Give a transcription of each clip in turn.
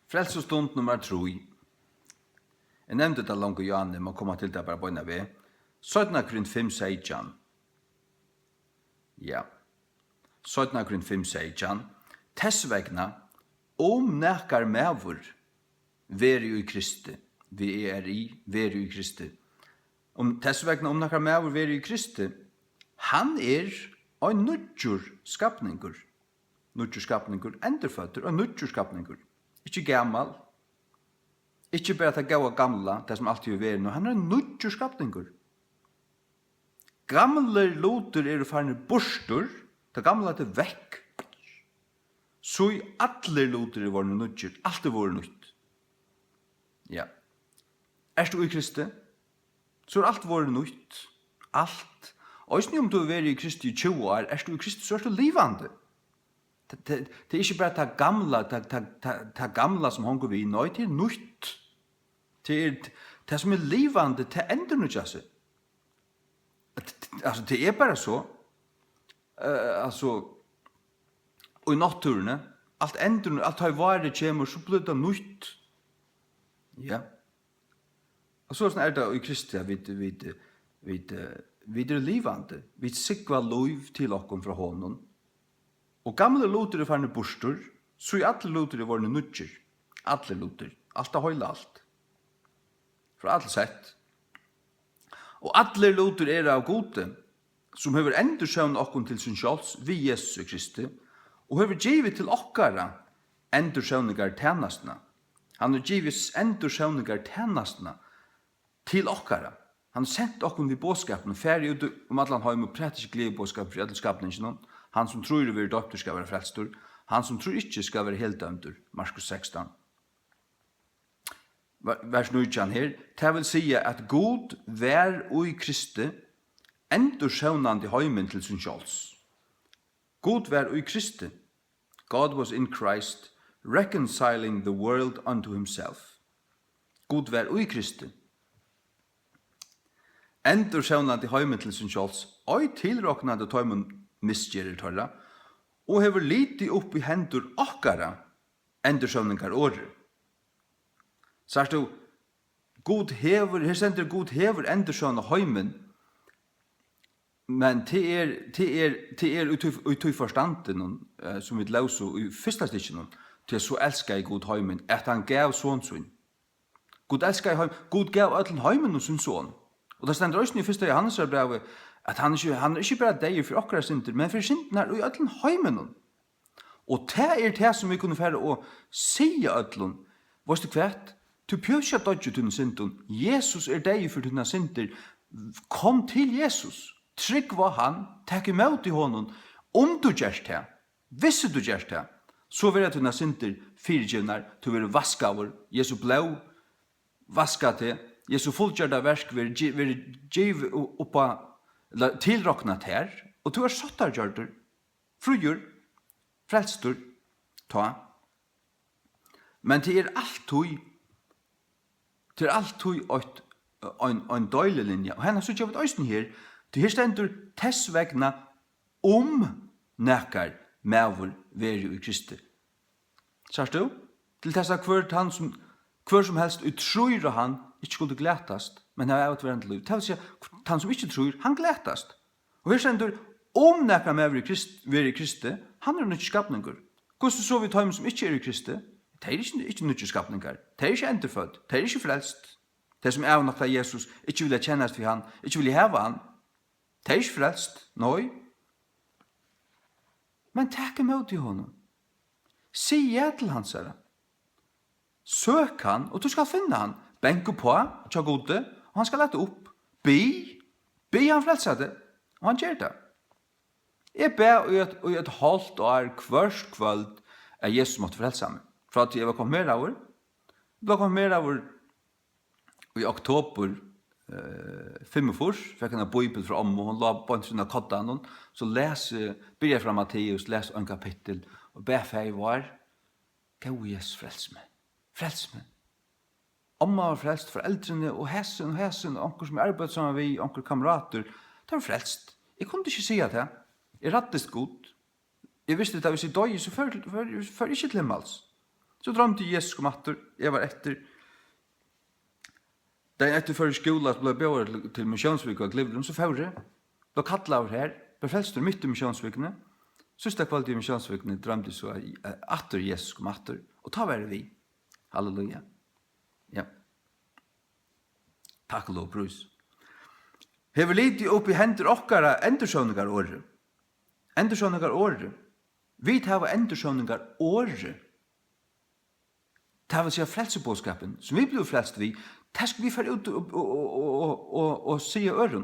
Frelsestund nummer 3. Jeg nevnte det langt og Janne, man kommer til det bare på en av 17 Korint 5:16. Ja. 17 Korint 5:16. Tessvegna, om nekar mevur, veri i Kristi. Vi veri i Kristi. Tessvegna, om nekar mevur, veri i Kristi. Han ein nudjur skapningur. Nudjur skapningur, endurfødder, ein nudjur skapningur. Ikke gammal. Ikke bare det gav gamla, det som alltid er nå. Han en nudjur skapningur. Gamle loter farne borstur, det gamla er vekk. Så i alle loter var nudjur, alt var nytt. Ja. Du i Kristi? Så alt var nytt. Alt. Og om du er i Kristi i 20 år, du i Kristi, så du livande. Det ikke bare det gamla som hongur vi, nei, det nytt. Det som livande, det ender nødja seg. Altså, det bare så. Og i natturene, alt ender, alt har varet kjemur, så blir det nytt. Ja. Og så det i Kristi, vi livande. Vi sikva lov til okkom fra honom. Og gamle loter farne borstur, så i alle loter var det nudger. Alle loter. Alt er høyla alt. Fra alle sett. Og alle loter av gode, som hever endursøvn okkom til sin sjåls, vi Jesus Kristi, og hever givet til okkara endursøvningar tjenastna. Han har givet endursøvningar tjenastna til okkara. Han har sendt okkom vid båskapen, færdig ut allan heim og praktisk glede båskapen for alle skapningen. Han som tror vi døpter skal være frelstor. Han som tror ikke skal være helt dømter. Markus 16. Vers 9 her. Det vil si at God vær og i Kristi endur sjøvnande heimen til sin sjåls. God vær og i Kristi. God was in Christ reconciling the world unto himself. God vær og i Kristi. Endur sjøvnande heimen til sin sjåls. Og tilroknande tøymen misgjerir tørra, og hever liti upp i hendur okkara endursøvningar åre. Sagt du, her sender God hever endursøvna heimen, men det utøy forstanden, som vi lauser i fyrsta stikken, til så elskar jeg God heimen, at han gav sånn sånn. God elskar heimen, God gav ötlen heimen og sin sånn. Og det stender også i fyrsta Johannes brevet, at han ikke bare deg for okkara synder, men for synden her og i øtlen heimen. Og det det som vi kunne fære å si øtlen. Vårt du kvært? Du pjøsja dodje til synden. Jesus deg for dine synder. Kom til Jesus. Trygg var han. Takk imot i honom. Om du gjerst det, hvis du gjerst det, så vil jeg dine synder fyrirgivnar, du vil vaskaver. Jesu blå vaskat det. Jesu fullgjørda versk vil giv oppa tilroknat her, og du satt der, gjørder, frugjør, frelstor, ta. Men det alltid en døylig linje. Og henne sier jeg vet øysten her, det her stendur tessvegna nekar mevur veri i Kristi. Sørst du? Til tessa hver som helst utrøyre han, ikke skulle glætast, men jeg har vært verden til liv. Det vil si at han som ikke tror, han glætast. Og her sender nekar mevur veri i Kristi, han nødt skapningur. Hvordan så vi tøym som ikke i Kristi? Det ikke nødt skapningar. Det ikke endurfødd. Det ikke frelst. Det som nok av Jesus ikke vil kjennast for han, ikke vil heva han. Det ikke frelst. Nei. Men takk imot i honom. Si ja til hans herre. Søk han, og du skal finne han. Benke på, tja gode, og han skal lette opp. Be han frelsa det, og han gjør det. Jeg ber i et halvt år kvørst kvöld at Jesus måtte frelsa meg. Fra at jeg var kommet mer over. Jeg var kommet mer over i oktober 45, fikk en bibel fra om, og hun la på en sånn av koddan, så ber jeg fra Matteus, les en kapittel, og ber for var, gå Jesus frels meg. Frels meg. Omma var frelst, foreldrene og hesen, og onker som arbeid sammen med vi, onker kamerater, de var frelst. Jeg kunne ikke si det. Jeg rattest godt. Jeg visste at hvis jeg døg, så fører ikke til himmels. Så drømte Jesus kom atter, jeg var etter. Da jeg etter før skolen ble bjør til Misjonsvik og Glivrum, så førre, da kattlet over her, ble frelster midt i Misjonsvikene, siste kvalitet i Misjonsvikene drømte så atter Jesus kom atter, og ta være vi. Halleluja. Ja. Takk og lov, brus. Hever lite opp i hender okkara endersøvningar året. Endersøvningar året. Vi tar endersøvningar året. Det vil si frelsebåskapen, som vi blir frelst vi, det skal vi føre ut og si øren.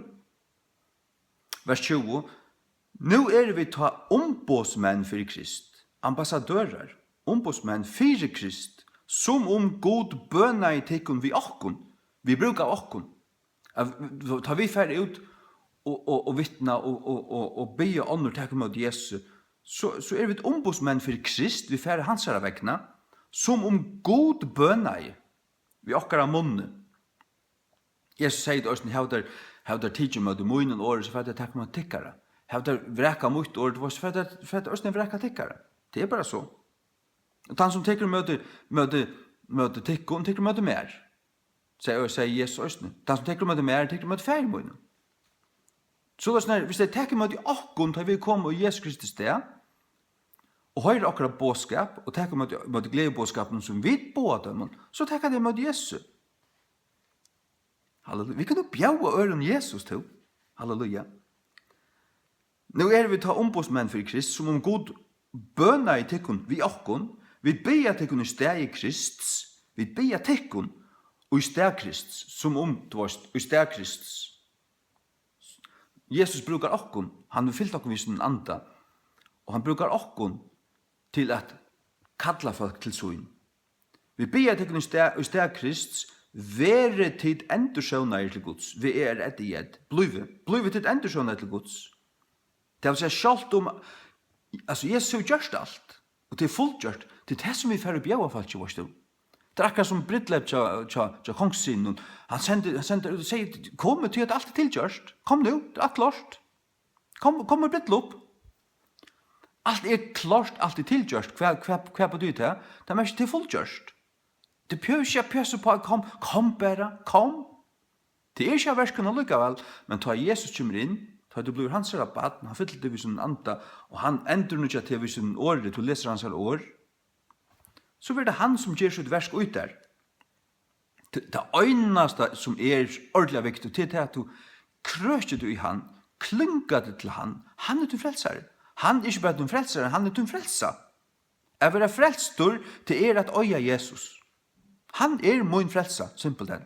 Vers 20. Nå vi ta ombåsmenn for Krist, ambassadører, ombåsmenn for Krist, som god bøna i tekken vi okkon, vi brukar okkon. Ta vi føre ut og vittna og be ånder tekken mot Jesus, så vi et ombåsmenn for Krist, vi føre hans herre vekkene, som god bøna i, vi okkara munne. Jesus sier det også, hevder tidsen med det munnen året, så for det tekken mot tikkere. Hevder vreka mot året, så for det også vreka tikkere. Det bare så. Og han som tekker møter tikkene, tekker møter mer. Sier Jesus også. Han som tekker møter mer, tekker møter færre munnen. Så det er hvis det tekker møter okkon, tar vi komme og Jesus Kristus sted, og høyre akkurat båskap, og tekker møter gledebåskapen som vi båda dem, så tekker det møter Jesus. Halleluja. Vi kan jo bjaue øren Jesus til. Halleluja. Nå vi ta ombåsmenn for Krist, som god bøna i tikkun vi okkon, vi beia tikkun i steg i Krist, vi beia tikkun og i steg Krist, som i steg Krist. Jesus brukar okkon, han vil fyllt okkon vid sin anda, og han brukar okkon til at kalla folk til søgn. Vi beia tikkun i steg Krist, vere tid endersøvnar til Guds, vi etter gjedd, blive tid endersøvnar til Guds. Det vil si sjalt altså Jesus har gjørst alt, og det fullt gjørst, det det som vi færre bjøva folk til vårt. Det akkurat som Britlev til kongssinen, han sender ut og sier, kom til at alt tilgjørst, kom nu, det alt klart. Kom med Britlev. Alt klart, alt tilgjørst, hva på du til? Det er mest til fullt gjørst. Det pjøser på, kom bare, kom. Det ikke av verskene likevel, men ta Jesus kommer inn, ta det blir hans rabatt, han fyller det vid sin anda, og han ender nødja til vid sin året, du leser hans år, så blir det han som gjør sitt versk ut der. Det øyneste som ordentlig viktig, det at du krøster du i han, klynker det til han din frelsere. Han ikke bare din frelsere, han din frelsa. Jeg vil være frelstor til at øya Jesus. Han min frelsa, simpelthen.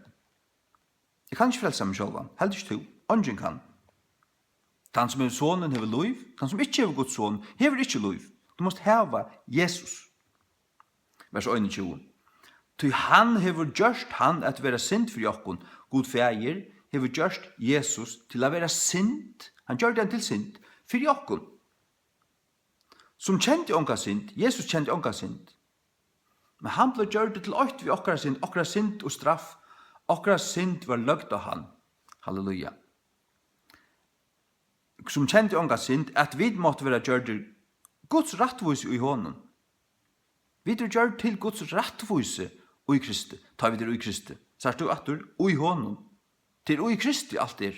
Jeg kan ikke frelsa meg selv, heldig ikke du, ungen kan. Den som sonen hever liv, den som ikke hever Guds son, hever ikke liv. Du måst heva Jesus. Vers 21. Ty han hever gjørst han at være sint for jokkon, god feir, hever gjørst Jesus til å være sint, han gjør den til sint, for jokkon. Som kjente onka sint, Jesus kjente onka sint. Men han ble gjørt til åkt vi okkara sint og straff, okkara sint var løgt av han. Halleluja. Som kjente onka sint, at vi måtte være gjørt Guds rattvise i hånden. Vi gjørt til Guds rattvise i Kristi. Ta vi det i Kristi. Så du at du i hånden. Det i Kristi alt det.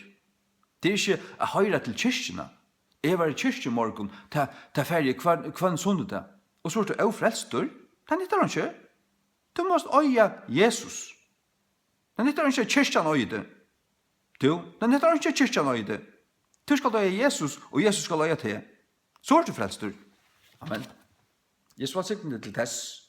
Det ikke å høyre til kyrkjene. Jeg var i kyrkjemorgon, ta ferie hver sundag. Og så du frelstor. Det nytter han ikke. Du måst øye Jesus. Det nytter han ikke kyrkjan øye det. Det nytter han ikke kyrkjan øye det. Du skal øye Jesus, og Jesus skal øye til. Så du frelstor. Amen. Jesus var sikkert til tess.